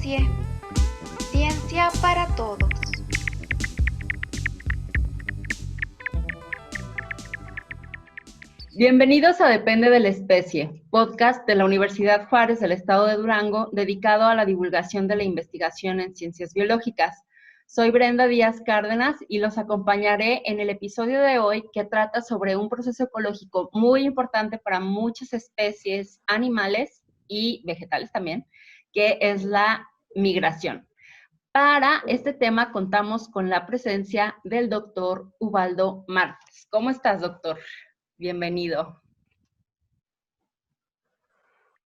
especie. Ciencia para todos. Bienvenidos a Depende de la Especie, podcast de la Universidad Juárez del Estado de Durango, dedicado a la divulgación de la investigación en ciencias biológicas. Soy Brenda Díaz Cárdenas y los acompañaré en el episodio de hoy que trata sobre un proceso ecológico muy importante para muchas especies animales y vegetales también, que es la migración. Para este tema contamos con la presencia del doctor Ubaldo Márquez. ¿Cómo estás, doctor? Bienvenido.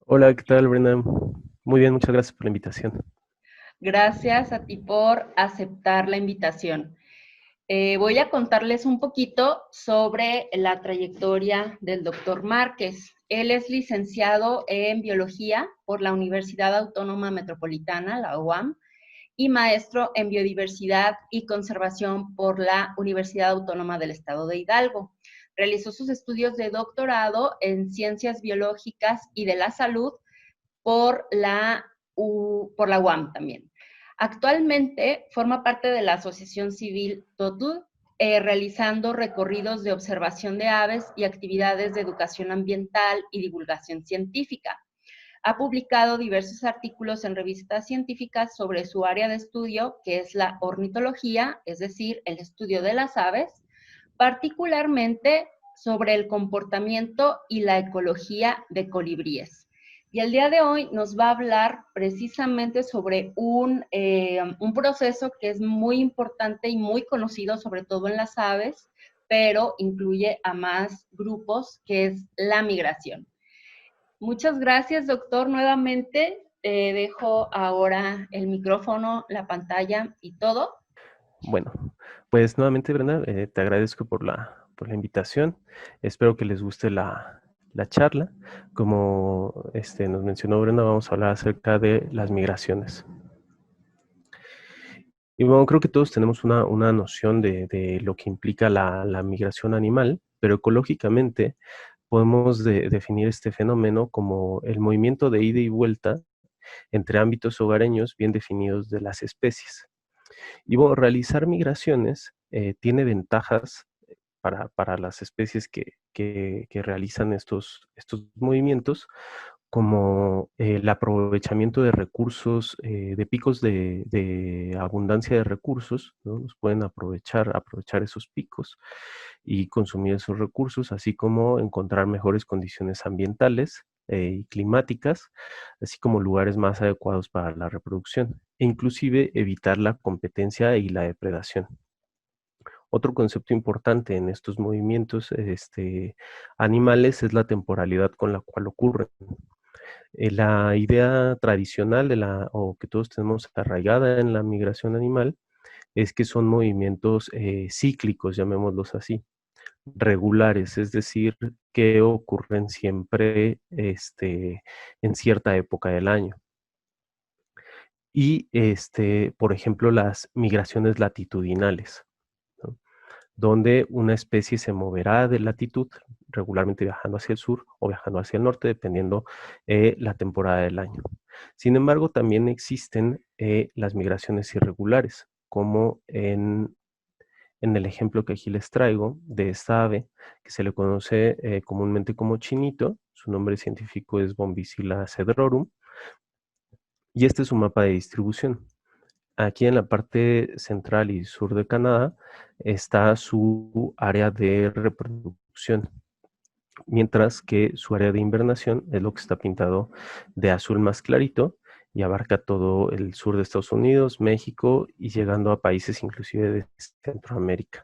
Hola, ¿qué tal, Brenda? Muy bien, muchas gracias por la invitación. Gracias a ti por aceptar la invitación. Voy a contarles un poquito sobre la trayectoria del doctor Márquez. Él es licenciado en Biología por la Universidad Autónoma Metropolitana, la UAM, y maestro en Biodiversidad y Conservación por la Universidad Autónoma del Estado de Hidalgo. Realizó sus estudios de doctorado en Ciencias Biológicas y de la Salud por la UAM también. Actualmente forma parte de la Asociación Civil TOTU, realizando recorridos de observación de aves y actividades de educación ambiental y divulgación científica. Ha publicado diversos artículos en revistas científicas sobre su área de estudio, que es la ornitología, es decir, el estudio de las aves, particularmente sobre el comportamiento y la ecología de colibríes. Y el día de hoy nos va a hablar precisamente sobre un proceso que es muy importante y muy conocido, sobre todo en las aves, pero incluye a más grupos, que es la migración. Muchas gracias, doctor, nuevamente. Dejo ahora el micrófono, la pantalla y todo. Bueno, pues nuevamente, Brenda, te agradezco por la invitación. Espero que les guste la charla. Como nos mencionó Brenda, vamos a hablar acerca de las migraciones. Y bueno, creo que todos tenemos una noción de lo que implica la migración animal, pero ecológicamente podemos definir este fenómeno como el movimiento de ida y vuelta entre ámbitos hogareños bien definidos de las especies. Y bueno, realizar migraciones tiene ventajas para las especies que realizan estos movimientos, como el aprovechamiento de recursos, de picos de abundancia de recursos, ¿no? Nos pueden aprovechar esos picos y consumir esos recursos, así como encontrar mejores condiciones ambientales y climáticas, así como lugares más adecuados para la reproducción, e inclusive evitar la competencia y la depredación. Otro concepto importante en estos movimientos animales es la temporalidad con la cual ocurren. La idea tradicional o que todos tenemos arraigada en la migración animal es que son movimientos cíclicos, llamémoslos así, regulares, es decir, que ocurren siempre en cierta época del año. Y, por ejemplo, las migraciones latitudinales, ¿no? Donde una especie se moverá de latitud, regularmente viajando hacia el sur o viajando hacia el norte, dependiendo la temporada del año. Sin embargo, también existen las migraciones irregulares, como en el ejemplo que aquí les traigo de esta ave, que se le conoce comúnmente como chinito. Su nombre científico es Bombicilla cedrorum, y este es su mapa de distribución. Aquí en la parte central y sur de Canadá está su área de reproducción, mientras que su área de invernación es lo que está pintado de azul más clarito y abarca todo el sur de Estados Unidos, México y llegando a países inclusive de Centroamérica.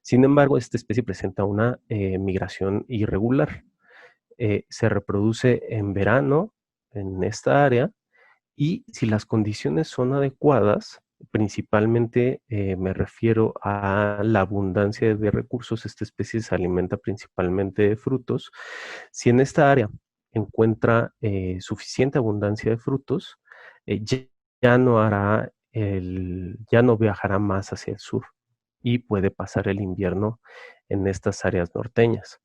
Sin embargo, esta especie presenta una migración irregular. Se reproduce en verano en esta área, y si las condiciones son adecuadas, principalmente me refiero a la abundancia de recursos. Esta especie se alimenta principalmente de frutos. Si en esta área encuentra suficiente abundancia de frutos, ya no viajará más hacia el sur y puede pasar el invierno en estas áreas norteñas.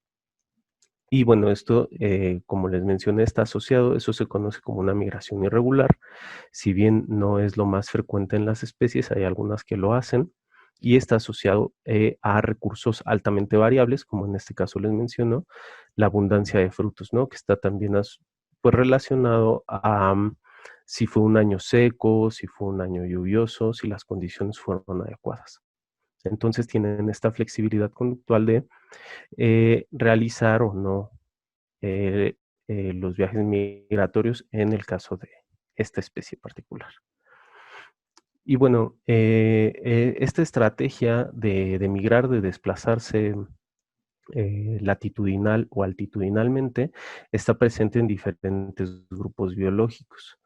Y bueno, esto, como les mencioné, está asociado, eso se conoce como una migración irregular. Si bien no es lo más frecuente en las especies, hay algunas que lo hacen, y está asociado a recursos altamente variables, como en este caso les menciono, la abundancia de frutos, ¿no? Que está también pues, relacionado a si fue un año seco, si fue un año lluvioso, si las condiciones fueron adecuadas. Entonces tienen esta flexibilidad conductual de realizar o no los viajes migratorios en el caso de esta especie particular. Y bueno, esta estrategia de migrar, de desplazarse latitudinal o altitudinalmente, está presente en diferentes grupos biológicos,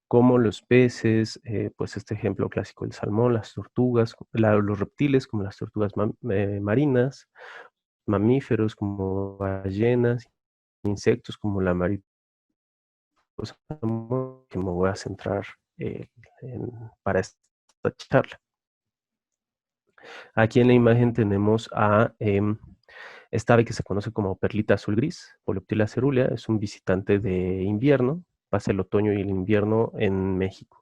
como los peces, pues este ejemplo clásico, el salmón, las tortugas, los reptiles como las tortugas marinas, mamíferos como ballenas, insectos como la mariposa, que me voy a centrar eh, para esta charla. Aquí en la imagen tenemos a esta ave que se conoce como perlita azul gris, Polyptila cerulea, es un visitante de invierno, pasa el otoño y el invierno en México.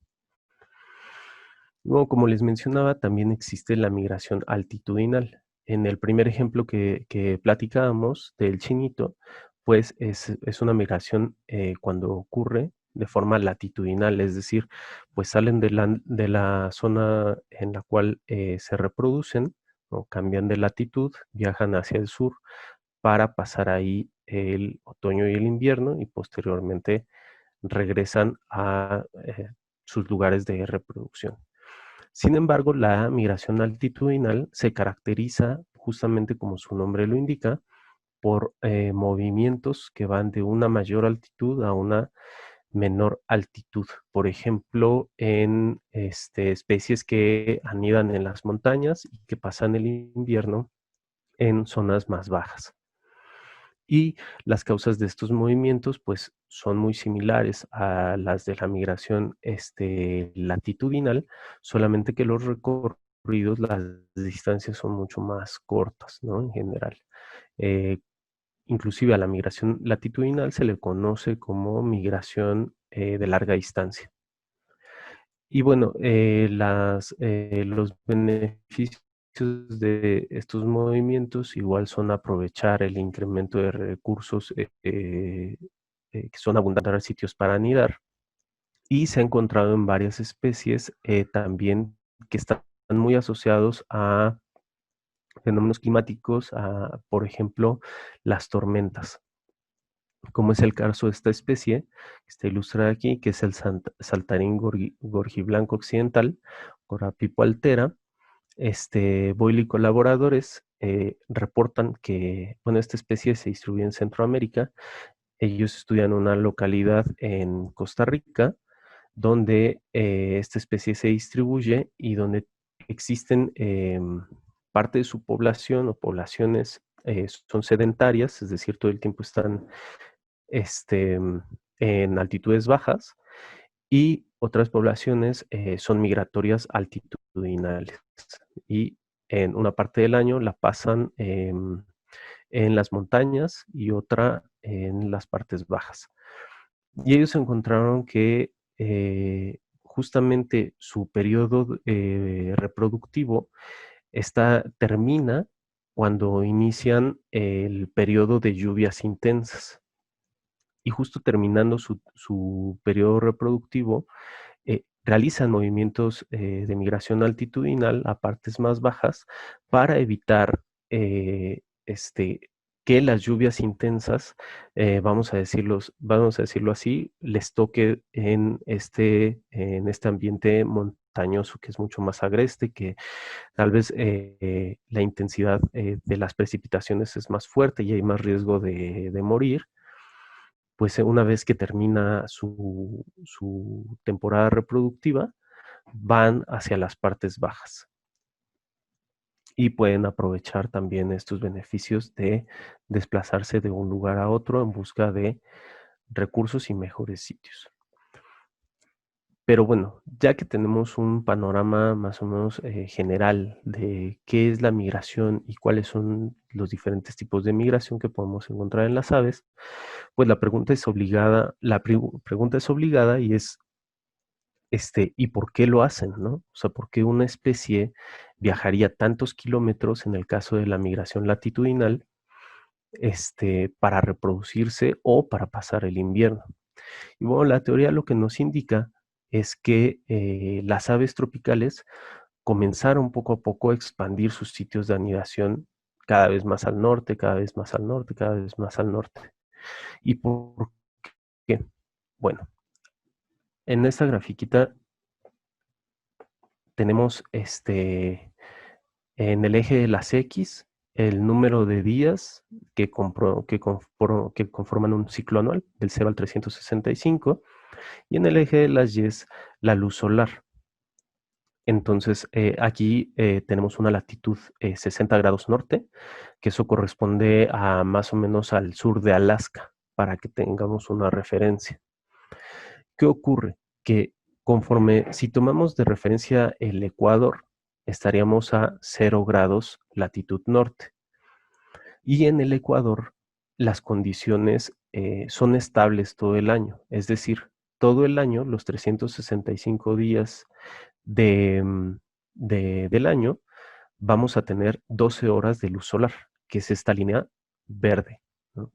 Luego, como les mencionaba, también existe la migración altitudinal. En el primer ejemplo que platicábamos del chinito, pues es una migración cuando ocurre de forma latitudinal, es decir, pues salen de la zona en la cual se reproducen, o cambian de latitud, viajan hacia el sur para pasar ahí el otoño y el invierno y posteriormente regresan a sus lugares de reproducción. Sin embargo, la migración altitudinal se caracteriza justamente como su nombre lo indica, por movimientos que van de una mayor altitud a una menor altitud. Por ejemplo, en especies que anidan en las montañas y que pasan el invierno en zonas más bajas. Y las causas de estos movimientos, pues, son muy similares a las de la migración latitudinal, solamente que los recorridos, las distancias son mucho más cortas, ¿no? En general. Inclusive a la migración latitudinal se le conoce como migración de larga distancia. Y bueno, los beneficios de estos movimientos igual son aprovechar el incremento de recursos que son abundantes en sitios para anidar, y se ha encontrado en varias especies también que están muy asociados a fenómenos climáticos, por ejemplo, las tormentas, como es el caso de esta especie, que está ilustrada aquí, que es el saltarín gorgiblanco occidental, Corapipo altera. Boyle y colaboradores reportan que, bueno, esta especie se distribuye en Centroamérica. Ellos estudian una localidad en Costa Rica, donde esta especie se distribuye y donde existen parte de su población o poblaciones son sedentarias, es decir, todo el tiempo están en altitudes bajas, y otras poblaciones son migratorias altitudinales y en una parte del año la pasan en las montañas y otra en las partes bajas. Y ellos encontraron que justamente su periodo reproductivo termina cuando inician el periodo de lluvias intensas. Y justo terminando su periodo reproductivo, realizan movimientos de migración altitudinal a partes más bajas para evitar que las lluvias intensas, vamos a decirlo así, les toque en este ambiente montañoso, que es mucho más agreste, que tal vez la intensidad de las precipitaciones es más fuerte y hay más riesgo de morir. Pues una vez que termina su temporada reproductiva, van hacia las partes bajas y pueden aprovechar también estos beneficios de desplazarse de un lugar a otro en busca de recursos y mejores sitios. Pero bueno, ya que tenemos un panorama más o menos general de qué es la migración y cuáles son los diferentes tipos de migración que podemos encontrar en las aves, pues la pregunta es obligada, pregunta es obligada y es, ¿y por qué lo hacen, no? O sea, ¿por qué una especie viajaría tantos kilómetros en el caso de la migración latitudinal, para reproducirse o para pasar el invierno? Y bueno, la teoría lo que nos indica es que las aves tropicales comenzaron poco a poco a expandir sus sitios de anidación cada vez más al norte, cada vez más al norte, cada vez más al norte. ¿Y por qué? Bueno, en esta grafiquita tenemos en el eje de las X el número de días que conforman un ciclo anual, del 0 al 365, y en el eje de las Y la luz solar. Entonces, aquí tenemos una latitud 60 grados norte, que eso corresponde a más o menos al sur de Alaska, para que tengamos una referencia. ¿Qué ocurre? Que si tomamos de referencia el Ecuador, estaríamos a 0 grados latitud norte. Y en el Ecuador, las condiciones son estables todo el año, es decir, todo el año, los 365 días del año, vamos a tener 12 horas de luz solar, que es esta línea verde, ¿no?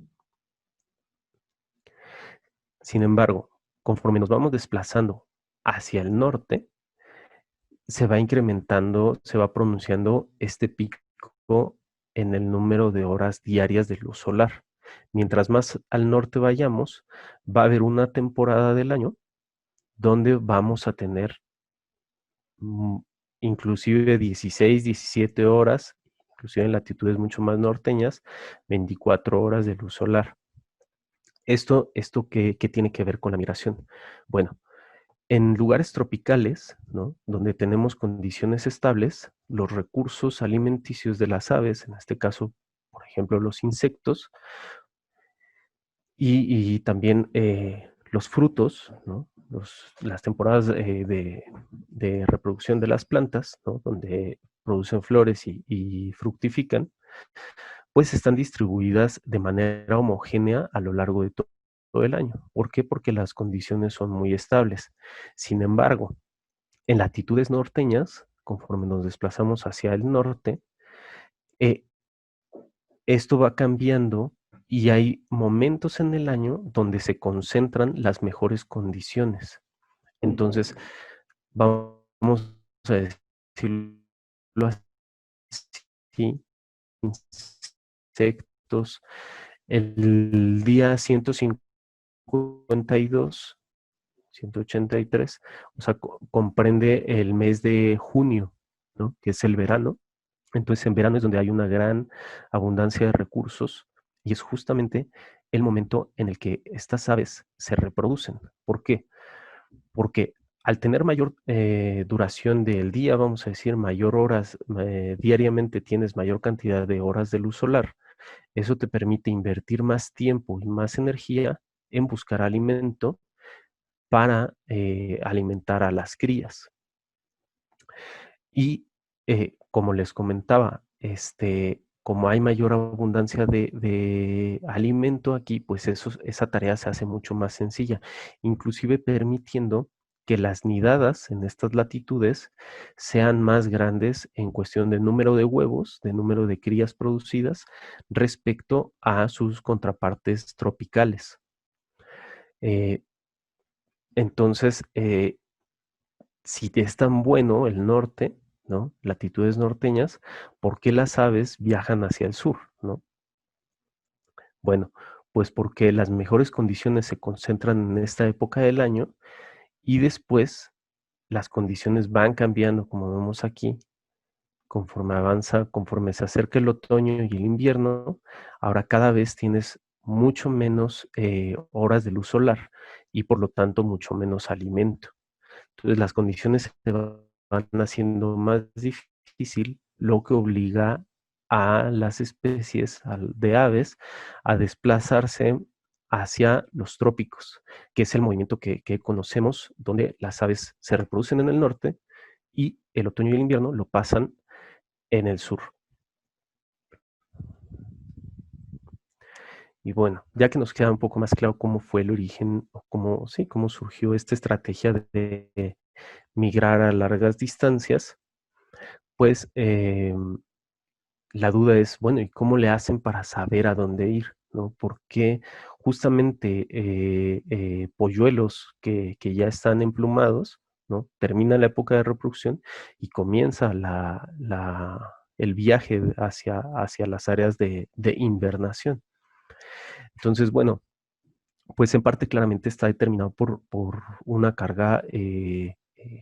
Sin embargo, conforme nos vamos desplazando hacia el norte, se va incrementando, se va pronunciando este pico en el número de horas diarias de luz solar. Mientras más al norte vayamos, va a haber una temporada del año donde vamos a tener inclusive 16, 17 horas, inclusive en latitudes mucho más norteñas, 24 horas de luz solar. ¿Esto qué tiene que ver con la migración? Bueno, en lugares tropicales, ¿no?, donde tenemos condiciones estables, los recursos alimenticios de las aves, en este caso, por ejemplo, los insectos, y también los frutos, ¿no?, las temporadas de reproducción de las plantas, ¿no?, donde producen flores y fructifican, pues están distribuidas de manera homogénea a lo largo de todo el año. ¿Por qué? Porque las condiciones son muy estables. Sin embargo, en latitudes norteñas, conforme nos desplazamos hacia el norte, eh, esto va cambiando y hay momentos en el año donde se concentran las mejores condiciones. Entonces, vamos a decirlo así, insectos, el día 152, 183, o sea, comprende el mes de junio, ¿no?, que es el verano. Entonces, en verano es donde hay una gran abundancia de recursos y es justamente el momento en el que estas aves se reproducen. ¿Por qué? Porque al tener mayor duración del día, vamos a decir, mayor horas, diariamente tienes mayor cantidad de horas de luz solar, eso te permite invertir más tiempo y más energía en buscar alimento para alimentar a las crías. Y como les comentaba, como hay mayor abundancia de alimento aquí, pues esa tarea se hace mucho más sencilla, inclusive permitiendo que las nidadas en estas latitudes sean más grandes en cuestión de número de huevos, de número de crías producidas, respecto a sus contrapartes tropicales. Entonces, si es tan bueno el norte, ¿no?, latitudes norteñas, ¿por qué las aves viajan hacia el sur, no? Bueno, pues porque las mejores condiciones se concentran en esta época del año y después las condiciones van cambiando, como vemos aquí, conforme se acerca el otoño y el invierno. Ahora cada vez tienes mucho menos horas de luz solar y por lo tanto mucho menos alimento. Entonces las condiciones se van haciendo más difícil, lo que obliga a las especies de aves a desplazarse hacia los trópicos, que es el movimiento que conocemos, donde las aves se reproducen en el norte y el otoño y el invierno lo pasan en el sur. Y bueno, ya que nos queda un poco más claro cómo fue el origen, o cómo surgió esta estrategia de migrar a largas distancias, pues la duda es, bueno, ¿y cómo le hacen para saber a dónde ir? ¿No? Porque justamente polluelos que ya están emplumados, ¿no? Termina la época de reproducción y comienza el viaje hacia las áreas de invernación. Entonces, bueno, pues en parte claramente está determinado por una carga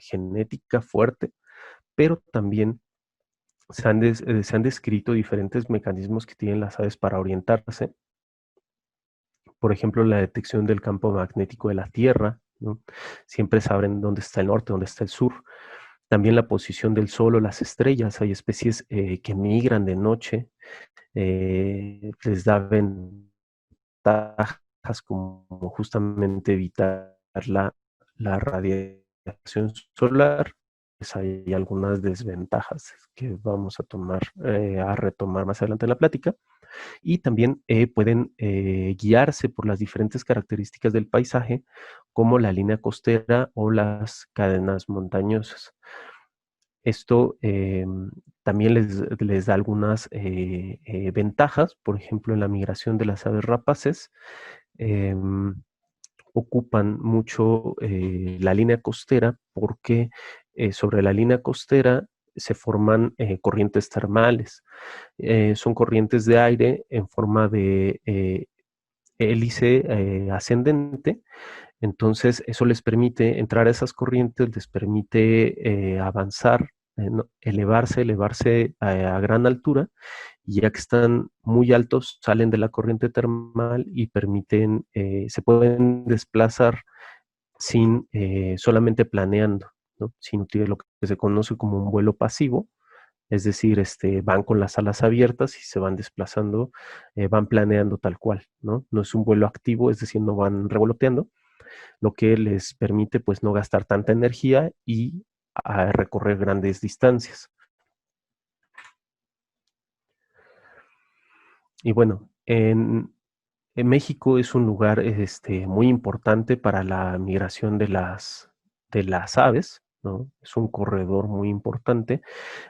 genética fuerte, pero también se han descrito diferentes mecanismos que tienen las aves para orientarse. Por ejemplo, la detección del campo magnético de la Tierra, ¿no? Siempre saben dónde está el norte, dónde está el sur. También la posición del sol o las estrellas. Hay especies que migran de noche, les da ventajas como justamente evitar la radiación solar. Pues hay algunas desventajas que vamos a retomar más adelante en la plática. Y también pueden guiarse por las diferentes características del paisaje, como la línea costera o las cadenas montañosas. Esto también les da algunas ventajas. Por ejemplo, en la migración de las aves rapaces, ocupan mucho la línea costera porque sobre la línea costera se forman corrientes termales. Son corrientes de aire en forma de hélice ascendente. Entonces, eso les permite entrar a esas corrientes, les permite avanzar, elevarse a gran altura, y ya que están muy altos, salen de la corriente termal y se pueden desplazar solamente planeando, ¿no? Sin utilizar lo que se conoce como un vuelo pasivo. Es decir, van con las alas abiertas y se van desplazando, van planeando tal cual, ¿no? No es un vuelo activo, es decir, no van revoloteando, lo que les permite pues no gastar tanta energía y recorrer grandes distancias. Y bueno, en México es un lugar muy importante para la migración de las aves, ¿no? Es un corredor muy importante.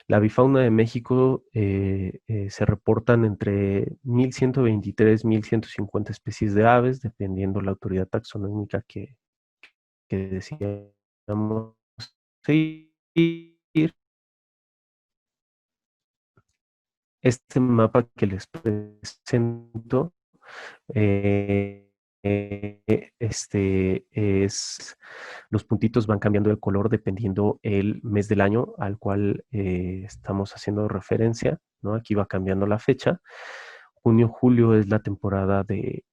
La avifauna de México se reportan entre 1,123, 1,150 especies de aves, dependiendo la autoridad taxonómica que decíamos seguir. Este mapa que les presento los puntitos van cambiando de color dependiendo el mes del año al cual estamos haciendo referencia, ¿no? Aquí va cambiando la fecha. Junio, julio es la temporada de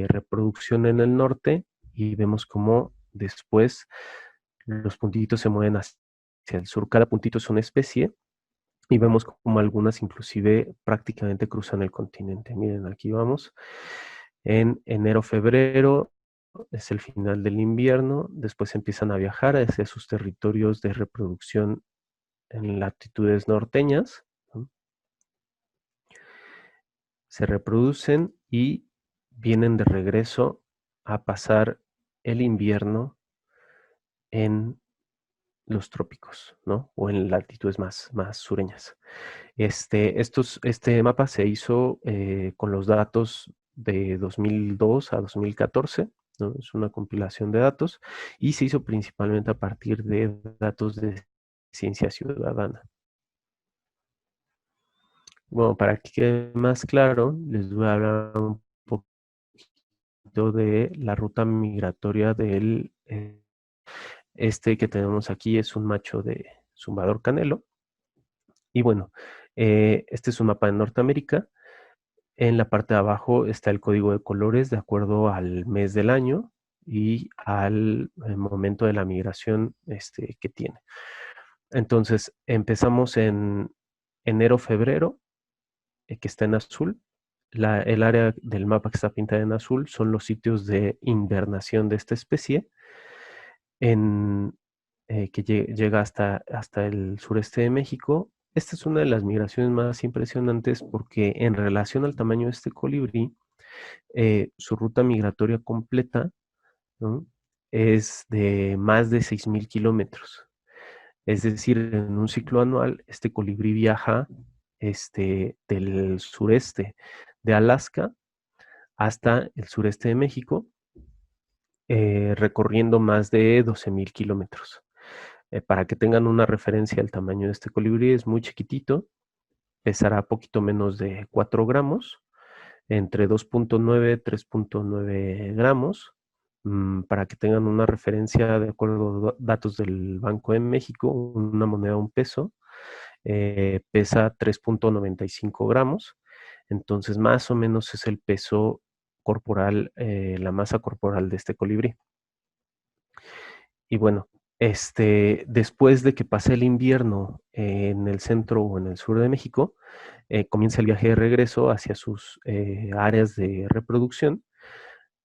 reproducción en el norte, y vemos cómo después los puntitos se mueven hacia el sur. Cada puntito es una especie, y vemos como algunas inclusive prácticamente cruzan el continente. Miren, aquí vamos. En enero, febrero es el final del invierno. Después empiezan a viajar hacia sus territorios de reproducción en latitudes norteñas, ¿no? Se reproducen y vienen de regreso a pasar el invierno en los trópicos, ¿no? O en latitudes más sureñas. Este mapa se hizo con los datos de 2002 a 2014, ¿no? Es una compilación de datos, y se hizo principalmente a partir de datos de ciencia ciudadana. Bueno, para que quede más claro, les voy a hablar un poquito de la ruta migratoria del que tenemos aquí. Es un macho de zumbador canelo. Y bueno, este es un mapa de Norteamérica. En la parte de abajo está el código de colores de acuerdo al mes del año y al momento de la migración que tiene. Entonces, empezamos en enero, febrero, que está en azul. el área del mapa que está pintada en azul son los sitios de invernación de esta especie, que llega hasta el sureste de México. Esta es una de las migraciones más impresionantes porque en relación al tamaño de este colibrí, su ruta migratoria completa, ¿no?, es de más de 6.000 kilómetros. Es decir, en un ciclo anual, este colibrí viaja del sureste de Alaska hasta el sureste de México, recorriendo más de 12.000 kilómetros. Para que tengan una referencia, el tamaño de este colibrí es muy chiquitito, pesará poquito menos de 4 gramos, entre 2.9 y 3.9 gramos. Para que tengan una referencia, de acuerdo a datos del Banco de México, una moneda, un peso, pesa 3.95 gramos. Entonces, más o menos es el peso corporal, la masa corporal de este colibrí. Y bueno, después de que pase el invierno en el centro o en el sur de México, comienza el viaje de regreso hacia sus áreas de reproducción.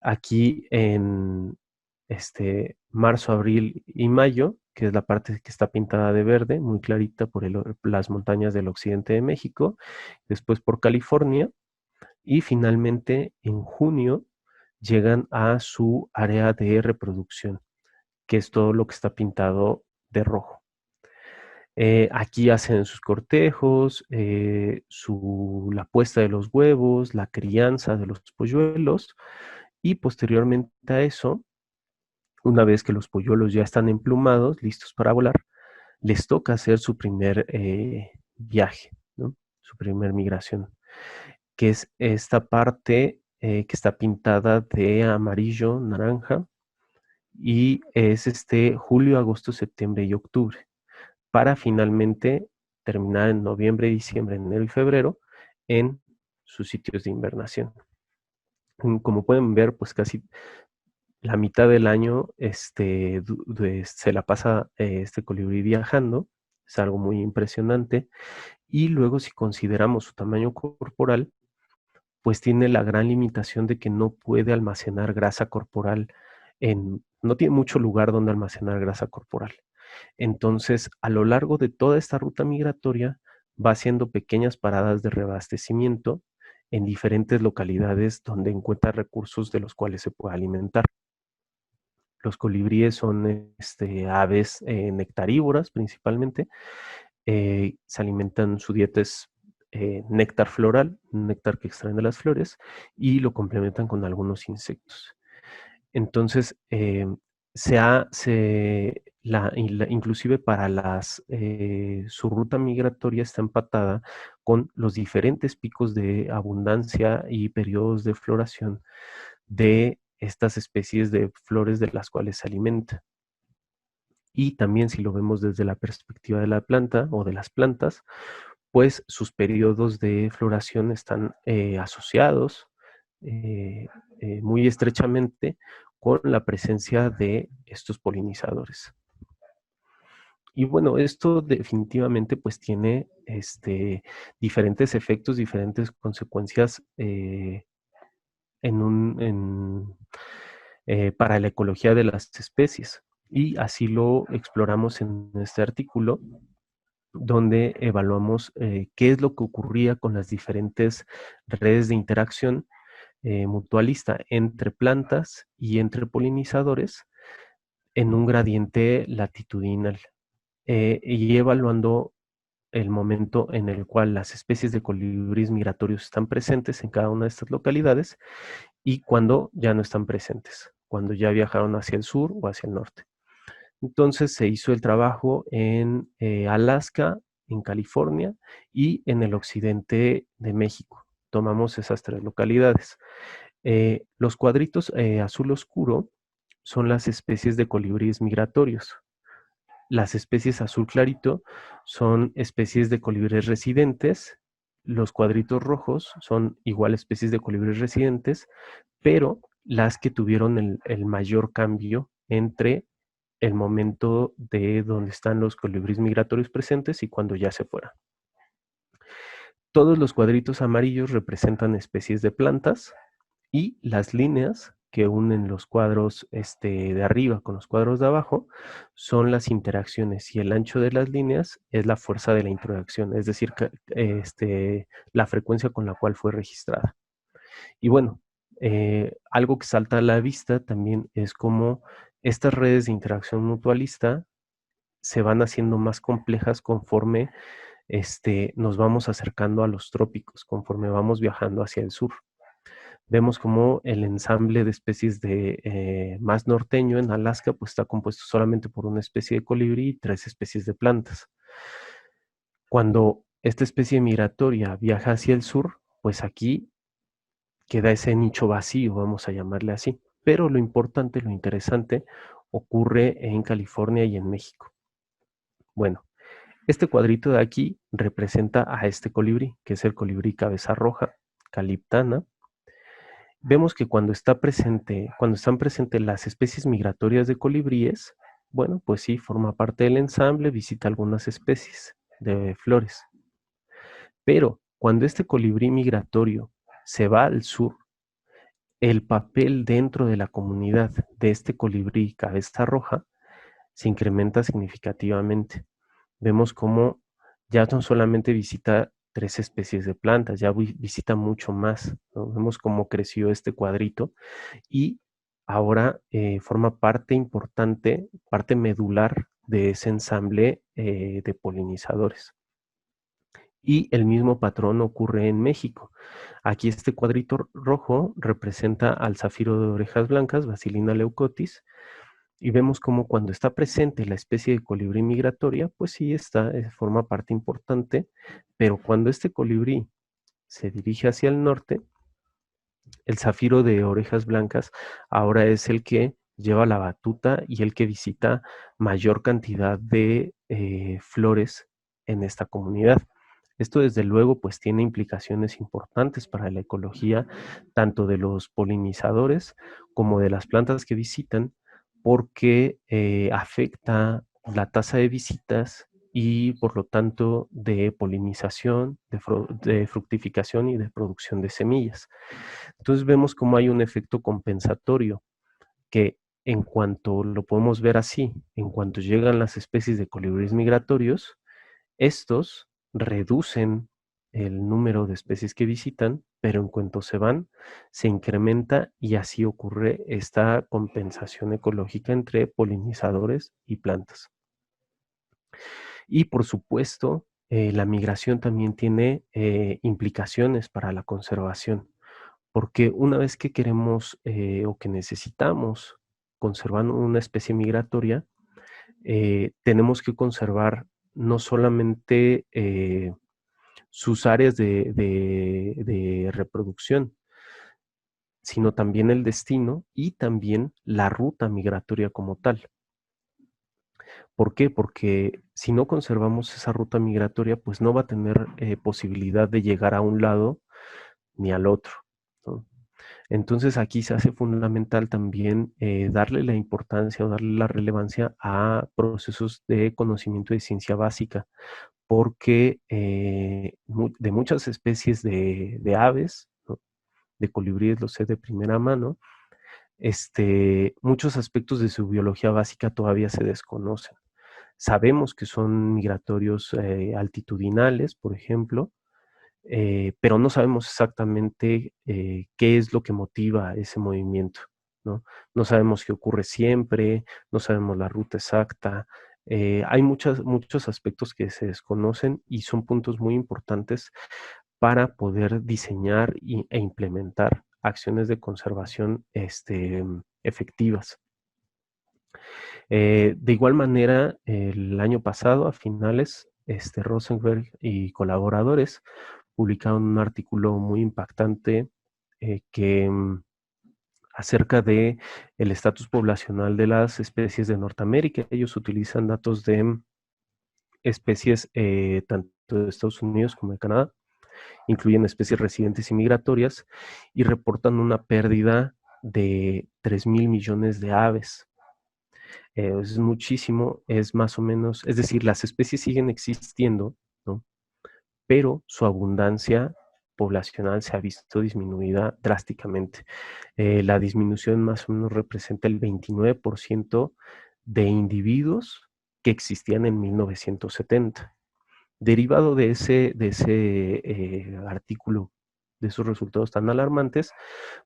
Aquí en marzo, abril y mayo, que es la parte que está pintada de verde, muy clarita por las montañas del occidente de México, después por California, y finalmente en junio llegan a su área de reproducción, que es todo lo que está pintado de rojo. Aquí hacen sus cortejos, la puesta de los huevos, la crianza de los polluelos, y posteriormente a eso, una vez que los polluelos ya están emplumados, listos para volar, les toca hacer su primer viaje, ¿no?, su primer migración, que es esta parte que está pintada de amarillo, naranja, y es julio, agosto, septiembre y octubre, para finalmente terminar en noviembre, diciembre, enero y febrero en sus sitios de invernación. Como pueden ver, pues casi la mitad del año se la pasa este colibrí viajando. Es algo muy impresionante. Y luego, si consideramos su tamaño corporal, pues tiene la gran limitación de que no puede almacenar grasa corporal, no tiene mucho lugar donde almacenar grasa corporal. Entonces, a lo largo de toda esta ruta migratoria, va haciendo pequeñas paradas de reabastecimiento en diferentes localidades donde encuentra recursos de los cuales se puede alimentar. Los colibríes son aves nectarívoras principalmente. Se alimentan, su dieta es néctar floral, néctar que extraen de las flores, y lo complementan con algunos insectos. Entonces, inclusive para su ruta migratoria está empatada con los diferentes picos de abundancia y periodos de floración de estas especies de flores de las cuales se alimenta. Y también, si lo vemos desde la perspectiva de la planta o de las plantas, pues sus periodos de floración están asociados muy estrechamente con la presencia de estos polinizadores. Y bueno, esto definitivamente pues tiene diferentes efectos, diferentes consecuencias para la ecología de las especies. Y así lo exploramos en este artículo, donde evaluamos qué es lo que ocurría con las diferentes redes de interacción mutualista entre plantas y entre polinizadores en un gradiente latitudinal, y evaluando el momento en el cual las especies de colibríes migratorios están presentes en cada una de estas localidades y cuando ya no están presentes, cuando ya viajaron hacia el sur o hacia el norte. Entonces se hizo el trabajo en Alaska, en California y en el occidente de México. Tomamos esas 3 localidades. Los cuadritos azul oscuro son las especies de colibríes migratorios. Las especies azul clarito son especies de colibríes residentes. Los cuadritos rojos son igual especies de colibríes residentes, pero las que tuvieron el mayor cambio entre el momento de donde están los colibríes migratorios presentes y cuando ya se fueran. Todos los cuadritos amarillos representan especies de plantas y las líneas que unen los cuadros de arriba con los cuadros de abajo son las interacciones, y el ancho de las líneas es la fuerza de la interacción, es decir, la frecuencia con la cual fue registrada. Y bueno, algo que salta a la vista también es cómo estas redes de interacción mutualista se van haciendo más complejas conforme nos vamos acercando a los trópicos, conforme vamos viajando hacia el sur. Vemos como el ensamble de especies de más norteño en Alaska pues está compuesto solamente por una especie de colibrí y 3 especies de plantas. Cuando esta especie migratoria viaja hacia el sur, pues aquí queda ese nicho vacío, vamos a llamarle así. Pero lo importante, lo interesante, ocurre en California y en México. Bueno, este cuadrito de aquí representa a este colibrí, que es el colibrí cabeza roja, Caliptana. Vemos que cuando están presentes las especies migratorias de colibríes, bueno, pues sí, forma parte del ensamble, visita algunas especies de flores. Pero cuando este colibrí migratorio se va al sur, el papel dentro de la comunidad de este colibrí cabeza roja se incrementa significativamente. Vemos cómo ya no solamente visita 3 especies de plantas, ya visita mucho más, ¿no? Vemos cómo creció este cuadrito y ahora forma parte importante, parte medular de ese ensamble de polinizadores. Y el mismo patrón ocurre en México. Aquí este cuadrito rojo representa al zafiro de orejas blancas, Basilina leucotis, y vemos como cuando está presente la especie de colibrí migratoria, pues sí forma parte importante, pero cuando este colibrí se dirige hacia el norte, el zafiro de orejas blancas ahora es el que lleva la batuta y el que visita mayor cantidad de flores en esta comunidad. Esto desde luego pues tiene implicaciones importantes para la ecología tanto de los polinizadores como de las plantas que visitan, porque afecta la tasa de visitas y por lo tanto de polinización, de fructificación y de producción de semillas. Entonces vemos cómo hay un efecto compensatorio que en cuanto lo podemos ver así, en cuanto llegan las especies de colibríes migratorios, estos reducen el número de especies que visitan, pero en cuanto se van, se incrementa y así ocurre esta compensación ecológica entre polinizadores y plantas. Y por supuesto, la migración también tiene implicaciones para la conservación, porque una vez que queremos o que necesitamos conservar una especie migratoria, tenemos que conservar no solamente sus áreas de reproducción, sino también el destino y también la ruta migratoria como tal. ¿Por qué? Porque si no conservamos esa ruta migratoria, pues no va a tener posibilidad de llegar a un lado ni al otro, ¿no? Entonces aquí se hace fundamental también darle la importancia o darle la relevancia a procesos de conocimiento de ciencia básica, porque de muchas especies de aves, ¿no? De colibríes, lo sé de primera mano, muchos aspectos de su biología básica todavía se desconocen. Sabemos que son migratorios altitudinales, por ejemplo, pero no sabemos exactamente qué es lo que motiva ese movimiento, ¿no? No sabemos qué ocurre siempre, no sabemos la ruta exacta. Hay muchos aspectos que se desconocen y son puntos muy importantes para poder diseñar e implementar acciones de conservación efectivas. De igual manera, el año pasado, a finales, Rosenberg y colaboradores publicaron un artículo muy impactante acerca de el estatus poblacional de las especies de Norteamérica. Ellos utilizan datos de especies tanto de Estados Unidos como de Canadá, incluyen especies residentes y migratorias, y reportan una pérdida de 3,000 millones de aves. Es muchísimo, es más o menos, es decir, las especies siguen existiendo, ¿no? pero su abundancia poblacional se ha visto disminuida drásticamente. La disminución más o menos representa el 29% de individuos que existían en 1970. Derivado de ese artículo, de esos resultados tan alarmantes,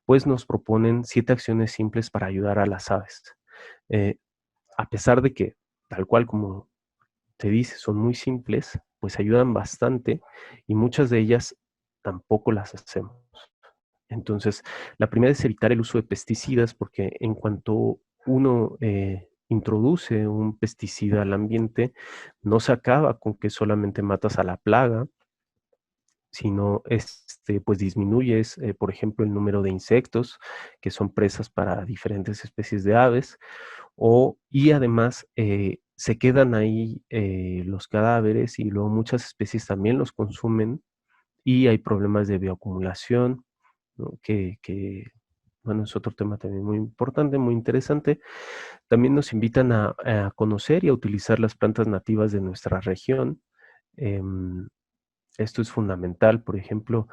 pues nos proponen 7 acciones simples para ayudar a las aves. A pesar de que, tal cual como te dice, son muy simples, pues ayudan bastante y muchas de ellas tampoco las hacemos. Entonces, la primera es evitar el uso de pesticidas, porque en cuanto uno introduce un pesticida al ambiente, no se acaba con que solamente matas a la plaga, sino pues disminuyes, por ejemplo, el número de insectos que son presas para diferentes especies de aves, y además se quedan ahí los cadáveres y luego muchas especies también los consumen y hay problemas de bioacumulación, ¿no? Bueno, es otro tema también muy importante, muy interesante. También nos invitan a conocer y a utilizar las plantas nativas de nuestra región. Esto es fundamental. Por ejemplo,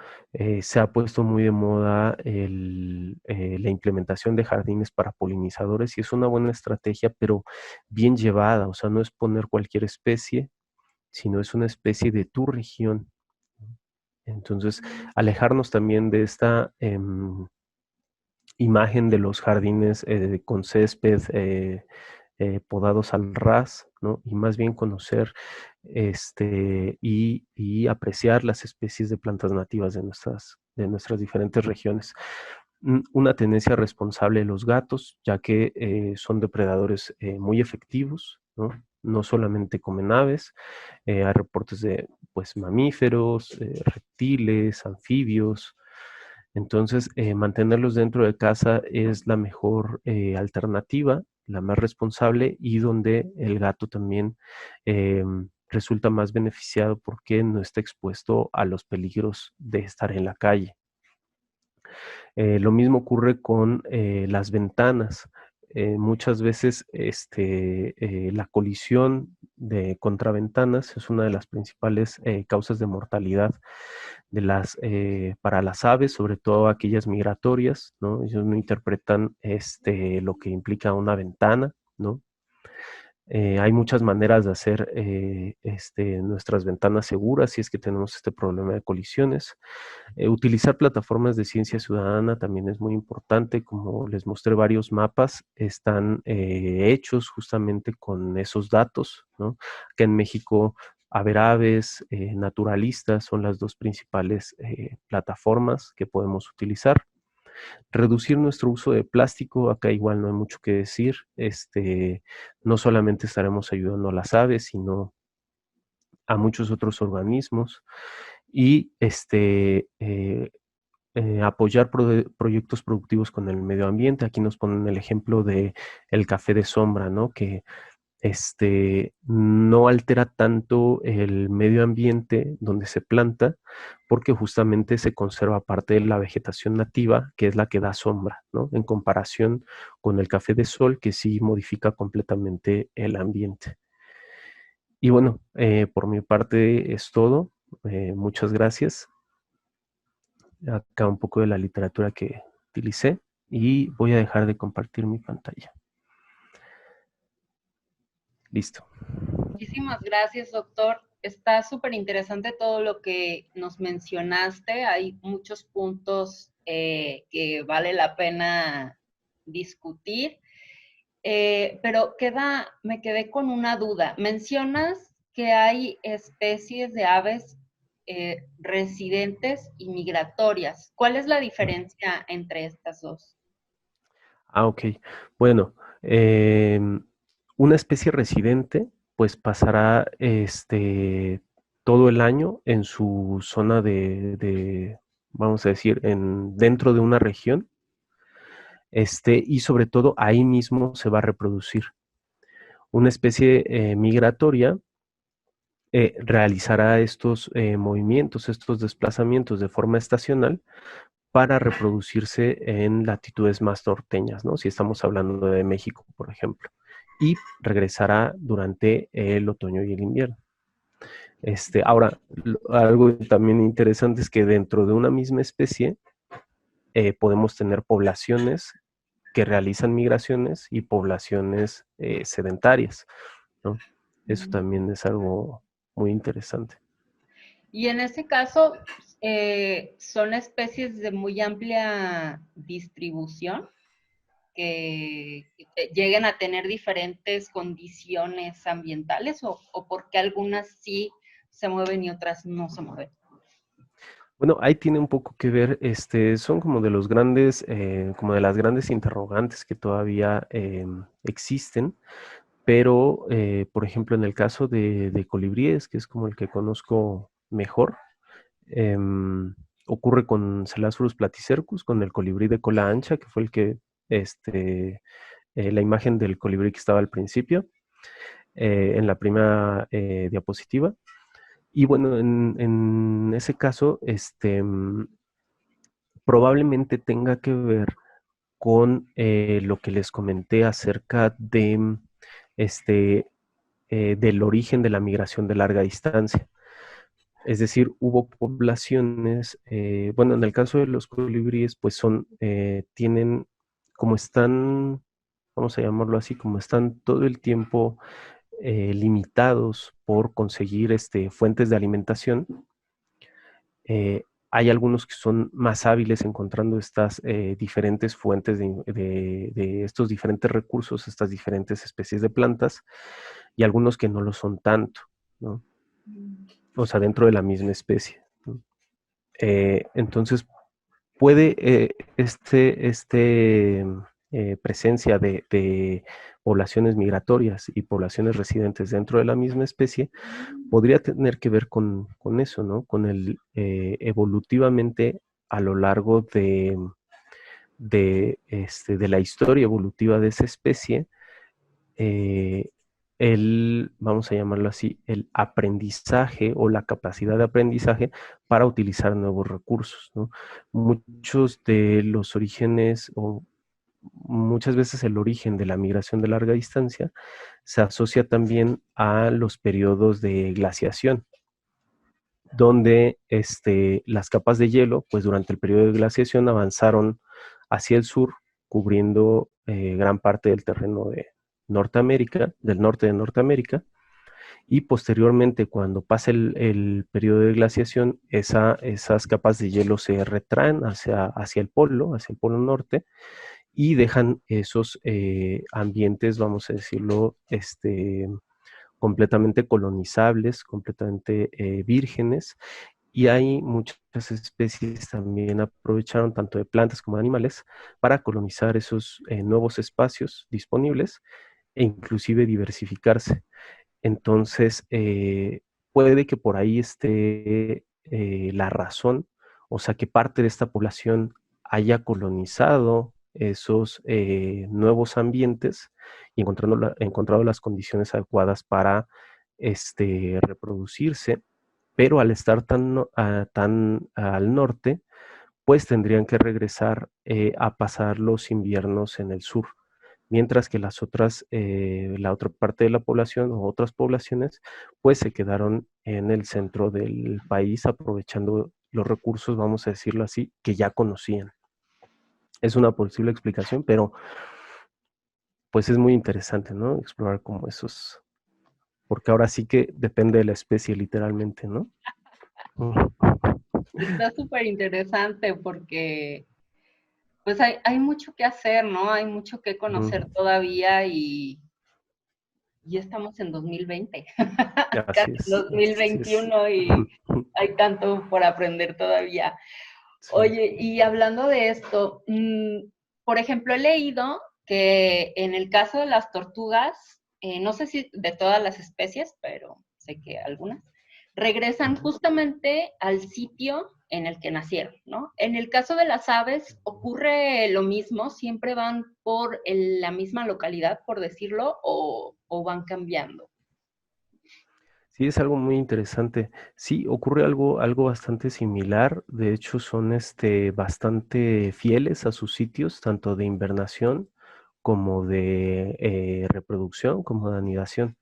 se ha puesto muy de moda la implementación de jardines para polinizadores y es una buena estrategia, pero bien llevada. O sea, no es poner cualquier especie, sino es una especie de tu región. Entonces, alejarnos también de esta imagen de los jardines con césped podados al ras, ¿no? Y más bien conocer y apreciar las especies de plantas nativas de nuestras diferentes regiones. Una tendencia responsable de los gatos, ya que son depredadores muy efectivos, ¿no? No solamente comen aves, hay reportes de pues, mamíferos, reptiles, anfibios. Entonces, mantenerlos dentro de casa es la mejor alternativa, la más responsable y donde el gato también resulta más beneficiado porque no está expuesto a los peligros de estar en la calle. Lo mismo ocurre con las ventanas. Muchas veces la colisión contra ventanas es una de las principales causas de mortalidad para las aves, sobre todo aquellas migratorias, ¿no? Ellos no interpretan lo que implica una ventana, ¿no? Hay muchas maneras de hacer nuestras ventanas seguras si es que tenemos este problema de colisiones. Utilizar plataformas de ciencia ciudadana también es muy importante. Como les mostré, varios mapas están hechos justamente con esos datos, ¿no? Acá en México, Averaves, Naturalistas son las 2 principales plataformas que podemos utilizar. Reducir nuestro uso de plástico, acá igual no hay mucho que decir. No solamente estaremos ayudando a las aves, sino a muchos otros organismos. Y apoyar proyectos productivos con el medio ambiente. Aquí nos ponen el ejemplo de el café de sombra, ¿no? Que no altera tanto el medio ambiente donde se planta, porque justamente se conserva parte de la vegetación nativa, que es la que da sombra, ¿no? En comparación con el café de sol, que sí modifica completamente el ambiente. Y bueno, por mi parte es todo. Muchas gracias. Acá un poco de la literatura que utilicé y voy a dejar de compartir mi pantalla. Listo. Muchísimas gracias, doctor. Está súper interesante todo lo que nos mencionaste. Hay muchos puntos que vale la pena discutir. Pero me quedé con una duda. Mencionas que hay especies de aves residentes y migratorias. ¿Cuál es la diferencia entre estas dos? Ok. Bueno, una especie residente pues pasará todo el año en su zona vamos a decir, dentro de una región, y sobre todo ahí mismo se va a reproducir. Una especie migratoria realizará estos movimientos, estos desplazamientos de forma estacional para reproducirse en latitudes más norteñas, ¿no? Si estamos hablando de México, por ejemplo, y regresará durante el otoño y el invierno. Ahora, algo también interesante es que dentro de una misma especie podemos tener poblaciones que realizan migraciones y poblaciones sedentarias, ¿no? Eso también es algo muy interesante. Y en ese caso, son especies de muy amplia distribución que lleguen a tener diferentes condiciones ambientales o porque algunas sí se mueven y otras no se mueven. Bueno, ahí tiene un poco que ver, son como de los grandes, como de las grandes interrogantes que todavía existen, pero, por ejemplo, en el caso de colibríes, que es como el que conozco mejor, ocurre con Celasfurus platycercus, con el colibrí de cola ancha, que fue el que, la imagen del colibrí que estaba al principio, en la primera diapositiva. Y bueno, en ese caso, probablemente tenga que ver con lo que les comenté acerca de, del origen de la migración de larga distancia. Es decir, hubo poblaciones, bueno, en el caso de los colibríes, pues tienen, como están, vamos a llamarlo así, como están todo el tiempo limitados por conseguir fuentes de alimentación, hay algunos que son más hábiles encontrando estas diferentes fuentes de estos diferentes recursos, estas diferentes especies de plantas, y algunos que no lo son tanto, ¿no? O sea, dentro de la misma especie, ¿no? Entonces, puede presencia de poblaciones migratorias y poblaciones residentes dentro de la misma especie podría tener que ver con eso, ¿no? Con el evolutivamente a lo largo de la historia evolutiva de esa especie, vamos a llamarlo así, el aprendizaje o la capacidad de aprendizaje para utilizar nuevos recursos, ¿no? Muchos de los orígenes o muchas veces el origen de la migración de larga distancia se asocia también a los periodos de glaciación, donde las capas de hielo, pues durante el periodo de glaciación avanzaron hacia el sur, cubriendo gran parte del terreno de Norteamérica, del norte de Norteamérica, y posteriormente cuando pasa el periodo de glaciación, esas capas de hielo se retraen hacia el polo norte, y dejan esos ambientes, vamos a decirlo, completamente colonizables, completamente vírgenes, y hay muchas especies también aprovecharon, tanto de plantas como de animales, para colonizar esos nuevos espacios disponibles e inclusive diversificarse. Entonces, puede que por ahí esté la razón, o sea, que parte de esta población haya colonizado esos nuevos ambientes y encontrado las condiciones adecuadas para reproducirse, pero al estar tan al norte, pues tendrían que regresar a pasar los inviernos en el sur, mientras que la otra parte de la población o otras poblaciones, pues se quedaron en el centro del país aprovechando los recursos, vamos a decirlo así, que ya conocían. Es una posible explicación, pero pues es muy interesante, ¿no? Explorar como esos, porque ahora sí que depende de la especie literalmente, ¿no? Está súper interesante porque pues hay mucho que hacer, ¿no? Hay mucho que conocer todavía y estamos en 2020, Así casi es, así es. 2021 y hay tanto por aprender todavía. Sí. Oye, y hablando de esto, por ejemplo, he leído que en el caso de las tortugas, no sé si de todas las especies, pero sé que algunas, regresan justamente al sitio en el que nacieron, ¿no? En el caso de las aves ocurre lo mismo, siempre van por la misma localidad, por decirlo, o van cambiando. Sí, es algo muy interesante. Sí, ocurre algo bastante similar. De hecho, son bastante fieles a sus sitios, tanto de invernación como de reproducción, como de anidación.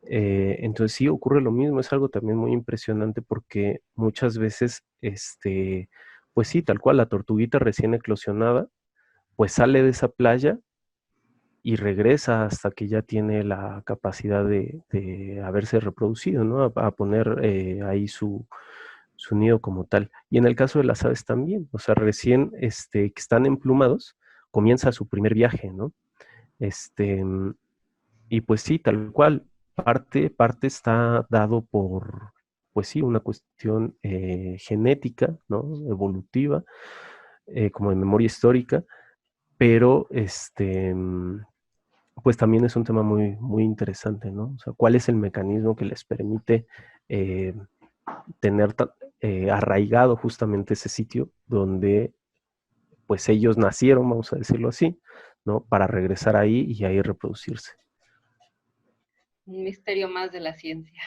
Entonces sí ocurre lo mismo, es algo también muy impresionante porque muchas veces, pues sí, tal cual, la tortuguita recién eclosionada, pues sale de esa playa y regresa hasta que ya tiene la capacidad de haberse reproducido, ¿no? A poner ahí su nido como tal. Y en el caso de las aves también, o sea, recién que están emplumados, comienza su primer viaje, ¿no? Este, y pues sí, tal cual, parte está dado por, pues sí, una cuestión genética, ¿no? Evolutiva, como de memoria histórica, pero pues también es un tema muy, muy interesante, ¿no? O sea, ¿cuál es el mecanismo que les permite eh, tener arraigado justamente ese sitio donde pues ellos nacieron, vamos a decirlo así, ¿no? Para regresar ahí y ahí reproducirse. Un misterio más de la ciencia.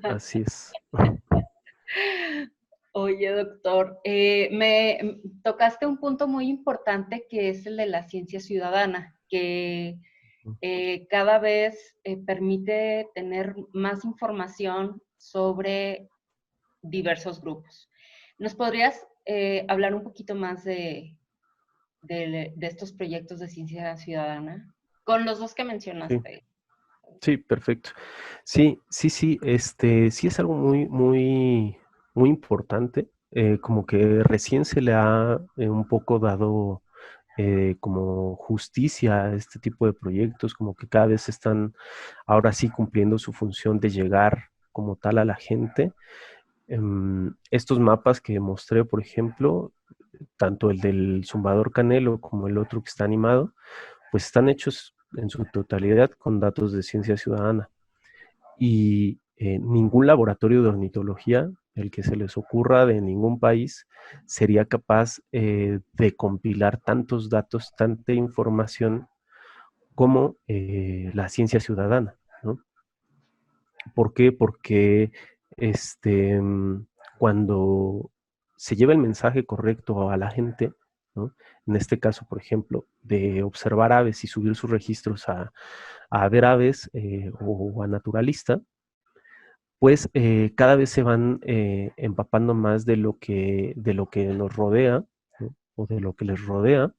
Así es. Oye, doctor, me tocaste un punto muy importante que es el de la ciencia ciudadana, que cada vez permite tener más información sobre diversos grupos. ¿Nos podrías hablar un poquito más de estos proyectos de ciencia ciudadana? Con los dos que Sí, mencionaste. sí, perfecto. Sí, sí, sí, sí es algo muy, muy, muy importante. Como que recién se le ha un poco dado como justicia a este tipo de proyectos, como que cada vez están ahora sí cumpliendo su función de llegar como tal a la gente. Estos mapas que mostré, por ejemplo, tanto el del Zumbador Canelo como el otro que está animado, pues están hechos en su totalidad con datos de ciencia ciudadana. Y ningún laboratorio de ornitología, el que se les ocurra de ningún país, sería capaz de compilar tantos datos, tanta información como la ciencia ciudadana, ¿no? ¿Por qué? Porque cuando se lleva el mensaje correcto a la gente, ¿no? En este caso, por ejemplo, de observar aves y subir sus registros a ver aves o a naturalista, pues cada vez se van empapando más de lo que nos rodea, ¿no? O de lo que les rodea,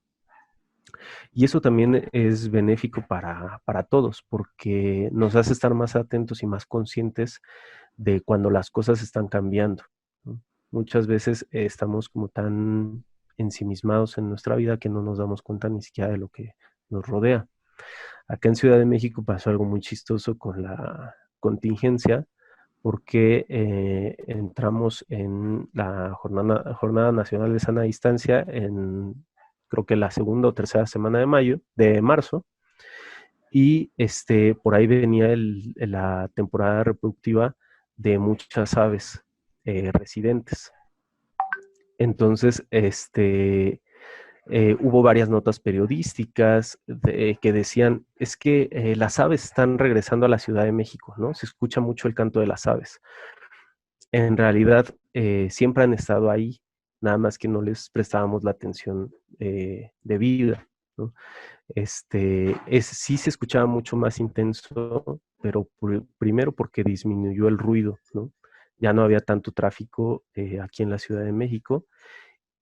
y eso también es benéfico para todos, porque nos hace estar más atentos y más conscientes de cuando las cosas están cambiando, ¿no? Muchas veces estamos como tan ensimismados en nuestra vida que no nos damos cuenta ni siquiera de lo que nos rodea. Acá en Ciudad de México pasó algo muy chistoso con la contingencia, porque entramos en la Jornada Nacional de Sana Distancia en creo que la segunda o tercera semana de marzo, y por ahí venía la temporada reproductiva de muchas aves residentes. Entonces, hubo varias notas periodísticas que decían, es que las aves están regresando a la Ciudad de México, ¿no? Se escucha mucho el canto de las aves. En realidad, siempre han estado ahí, nada más que no les prestábamos la atención debida, ¿no? Sí se escuchaba mucho más intenso, pero primero porque disminuyó el ruido, ¿no? Ya no había tanto tráfico aquí en la Ciudad de México,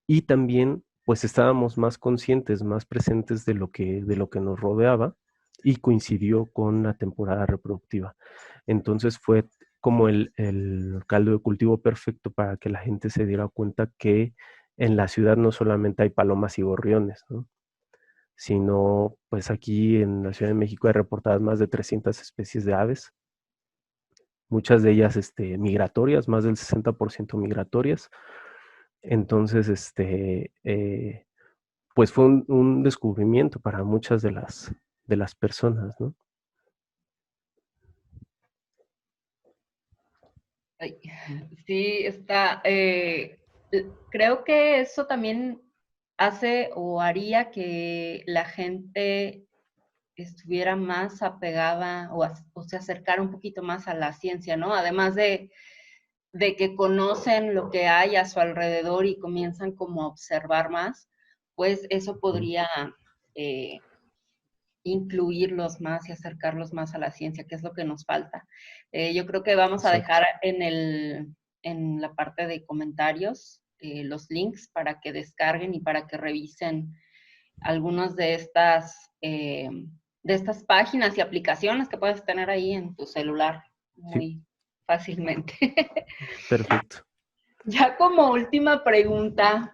y también pues estábamos más conscientes, más presentes de lo que nos rodeaba, y coincidió con la temporada reproductiva. Entonces fue como el caldo de cultivo perfecto para que la gente se diera cuenta que en la ciudad no solamente hay palomas y gorriones, ¿no? Sino pues aquí en la Ciudad de México hay reportadas más de 300 especies de aves, muchas de ellas migratorias, más del 60% migratorias. Entonces, pues fue un descubrimiento para muchas de las personas, ¿no? Ay, sí, está. Creo que eso también hace o haría que la gente estuviera más apegada o se acercara un poquito más a la ciencia, ¿no? Además de que conocen lo que hay a su alrededor y comienzan como a observar más, pues eso podría eh, incluirlos más y acercarlos más a la ciencia, que es lo que nos falta. Yo creo que vamos a dejar en la parte de comentarios los links para que descarguen y para que revisen algunas de estas páginas y aplicaciones que puedes tener ahí en tu celular muy fácilmente. Perfecto. Ya como última pregunta,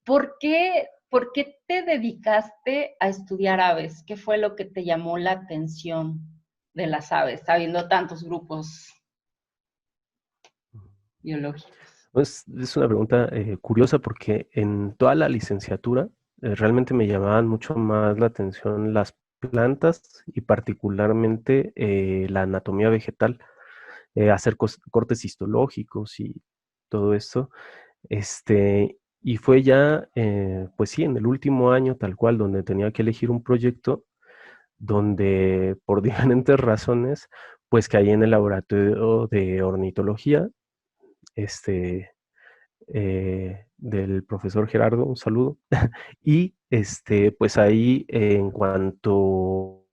¿por qué te dedicaste a estudiar aves? ¿Qué fue lo que te llamó la atención de las aves, sabiendo tantos grupos biológicos? Pues, es una pregunta curiosa porque en toda la licenciatura realmente me llamaban mucho más la atención las plantas y particularmente la anatomía vegetal, hacer cortes histológicos y todo esto. Y fue ya, pues sí, en el último año tal cual, donde tenía que elegir un proyecto, donde por diferentes razones, pues caí en el laboratorio de ornitología, del profesor Gerardo, un saludo. Y pues ahí en cuanto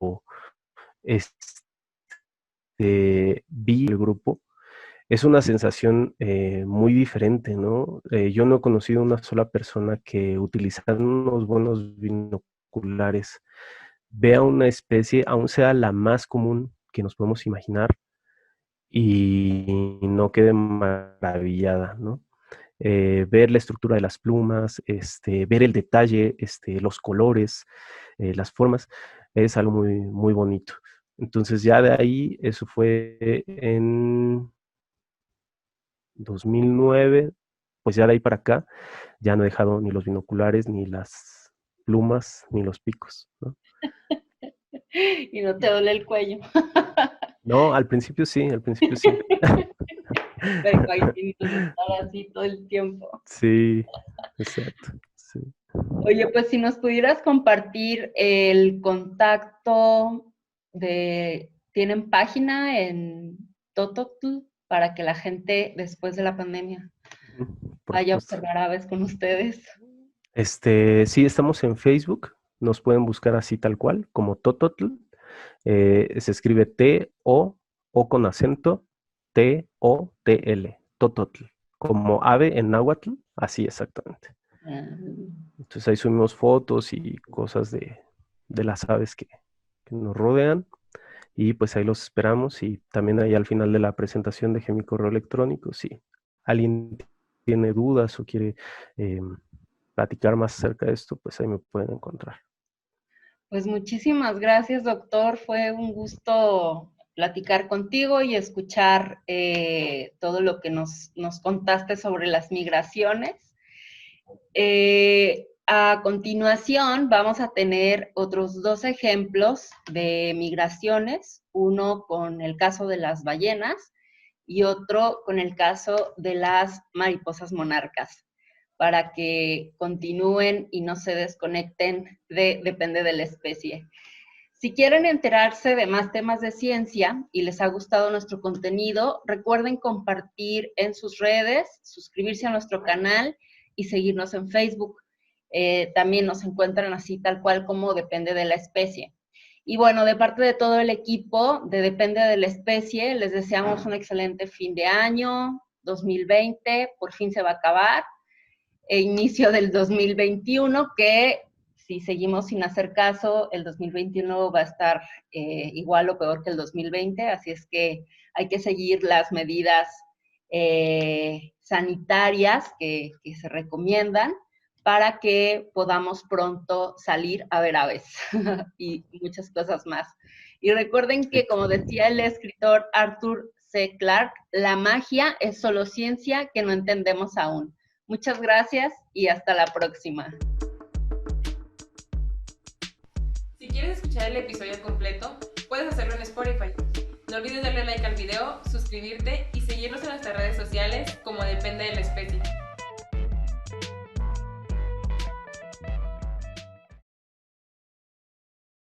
vi el grupo, es una sensación muy diferente, ¿no? Yo no he conocido una sola persona que utilizando unos buenos binoculares vea una especie, aun sea la más común que nos podemos imaginar, y no quede maravillada, ¿no? Ver la estructura de las plumas, ver el detalle, los colores, las formas, es algo muy, muy bonito. Entonces ya de ahí, eso fue en 2009, pues ya de ahí para acá, ya no he dejado ni los binoculares, ni las plumas, ni los picos, ¿no? Y no te duele el cuello. No, al principio sí, al principio sí. Pero imagínate estar así todo el tiempo. Sí, exacto. Sí. Oye, pues si nos pudieras compartir el contacto ¿tienen página en Tototl para que la gente después de la pandemia Por vaya a supuesto. observar aves con ustedes? Sí, estamos en Facebook, nos pueden buscar así tal cual, como Tototl. Se escribe o con acento, Totl, Tototl, como ave en náhuatl, así exactamente. Entonces ahí subimos fotos y cosas de las aves que nos rodean, y pues ahí los esperamos. Y también ahí al final de la presentación dejé mi correo electrónico, si alguien tiene dudas o quiere platicar más acerca de esto, pues ahí me pueden encontrar. Pues muchísimas gracias, doctor. Fue un gusto platicar contigo y escuchar todo lo que nos contaste sobre las migraciones. A continuación vamos a tener otros 2 ejemplos de migraciones, uno con el caso de las ballenas y otro con el caso de las mariposas monarcas, para que continúen y no se desconecten, depende de la especie. Si quieren enterarse de más temas de ciencia y les ha gustado nuestro contenido, recuerden compartir en sus redes, suscribirse a nuestro canal y seguirnos en Facebook. También nos encuentran así tal cual como Depende de la Especie. Y bueno, de parte de todo el equipo de Depende de la Especie, les deseamos un excelente fin de año, 2020, por fin se va a acabar, e inicio del 2021, que si seguimos sin hacer caso, el 2021 va a estar igual o peor que el 2020, así es que hay que seguir las medidas sanitarias que se recomiendan para que podamos pronto salir a ver aves y muchas cosas más. Y recuerden que, como decía el escritor Arthur C. Clarke, la magia es solo ciencia que no entendemos aún. Muchas gracias y hasta la próxima. Si quieres escuchar el episodio completo, puedes hacerlo en Spotify. No olvides darle like al video, suscribirte y seguirnos en nuestras redes sociales como Depende de la Especie.